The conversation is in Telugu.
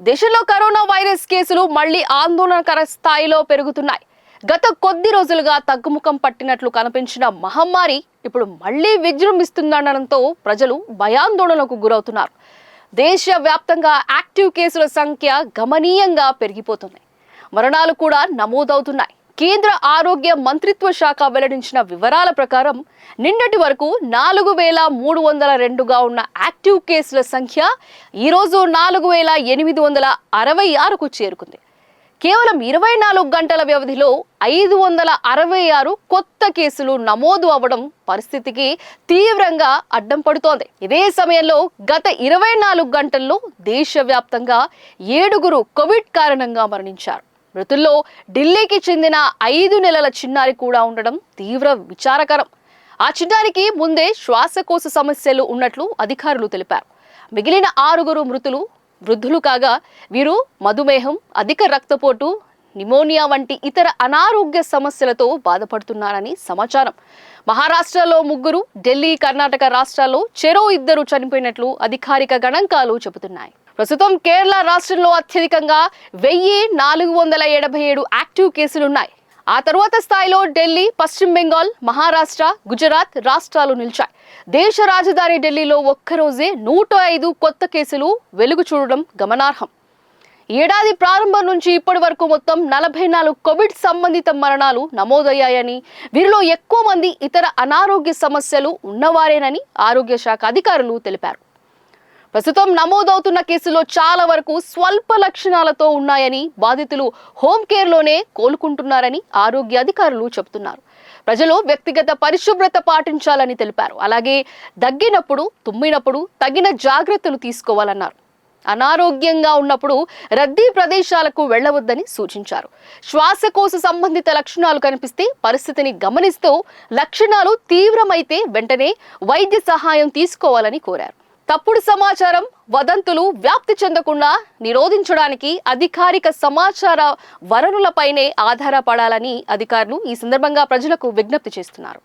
దేశంలో కరోనా వైరస్ కేసులు మళ్లీ ఆందోళనకర స్థాయిలో పెరుగుతున్నాయి. గత కొద్ది రోజులుగా తగ్గుముఖం పట్టినట్లు కనిపించిన మహమ్మారి ఇప్పుడు మళ్లీ విజృంభిస్తుందనడంతో ప్రజలు భయాందోళనకు గురవుతున్నారు. దేశవ్యాప్తంగా యాక్టివ్ కేసుల సంఖ్య గమనీయంగా పెరిగిపోతుంది. మరణాలు కూడా నమోదవుతున్నాయి. కేంద్ర ఆరోగ్య మంత్రిత్వ శాఖ వెల్లడించిన వివరాల ప్రకారం నిన్నటి వరకు 4,302గా ఉన్న యాక్టివ్ కేసుల సంఖ్య ఈరోజు 4,866కు చేరుకుంది. కేవలం 24 గంటల వ్యవధిలో 566 కొత్త కేసులు నమోదు అవ్వడం పరిస్థితికి తీవ్రంగా అడ్డం పడుతోంది. ఇదే సమయంలో గత 24 గంటల్లో దేశవ్యాప్తంగా 7 కోవిడ్ కారణంగా మరణించారు. మృతుల్లో ఢిల్లీకి చెందిన 5 నెలల చిన్నారి కూడా ఉండడం తీవ్ర విచారకరం. ఆ చిన్నారికి ముందే శ్వాసకోశ సమస్యలు ఉన్నట్లు అధికారులు తెలిపారు. మిగిలిన 6 మృతులు వృద్ధులు కాగా వీరు మధుమేహం, అధిక రక్తపోటు, నిమోనియా వంటి ఇతర అనారోగ్య సమస్యలతో బాధపడుతున్నారని సమాచారం. మహారాష్ట్రలో 3, ఢిల్లీ, కర్ణాటక రాష్ట్రాల్లో చెరో 2 చనిపోయినట్లు అధికారిక గణాంకాలు చెబుతున్నాయి. ప్రస్తుతం కేరళ రాష్ట్రంలో అత్యధికంగా 1,477 యాక్టివ్ కేసులున్నాయి. ఆ తరువాత స్థాయిలో ఢిల్లీ, పశ్చిమ బెంగాల్, మహారాష్ట్ర, గుజరాత్ రాష్ట్రాలు నిలిచాయి. దేశ రాజధాని ఢిల్లీలో ఒక్కరోజే 105 కొత్త కేసులు వెలుగు చూడడం గమనార్హం. ఏడాది ప్రారంభం నుంచి ఇప్పటి వరకు మొత్తం 44 కోవిడ్ సంబంధిత మరణాలు నమోదయ్యాయని, వీరిలో ఎక్కువ మంది ఇతర అనారోగ్య సమస్యలు ఉన్నవారేనని ఆరోగ్య శాఖ అధికారులు తెలిపారు. ప్రస్తుతం నమోదవుతున్న కేసుల్లో చాలా వరకు స్వల్ప లక్షణాలతో ఉన్నాయని, బాధితులు హోమ్ కేర్లోనే కోలుకుంటున్నారని ఆరోగ్య అధికారులు చెబుతున్నారు. ప్రజలు వ్యక్తిగత పరిశుభ్రత పాటించాలని తెలిపారు. అలాగే దగ్గినప్పుడు, తుమ్మినప్పుడు తగిన జాగ్రత్తలు తీసుకోవాలన్నారు. అనారోగ్యంగా ఉన్నప్పుడు రద్దీ ప్రదేశాలకు వెళ్లవద్దని సూచించారు. శ్వాసకోశ సంబంధిత లక్షణాలు కనిపిస్తే పరిస్థితిని గమనిస్తూ లక్షణాలు తీవ్రమైతే వెంటనే వైద్య సహాయం తీసుకోవాలని కోరారు. తప్పుడు సమాచారం, వదంతులు వ్యాప్తి చెందకుండా నిరోధించడానికి అధికారిక సమాచార వనరులపైనే ఆధారపడాలని అధికారులు ఈ సందర్భంగా ప్రజలకు విజ్ఞప్తి చేస్తున్నారు.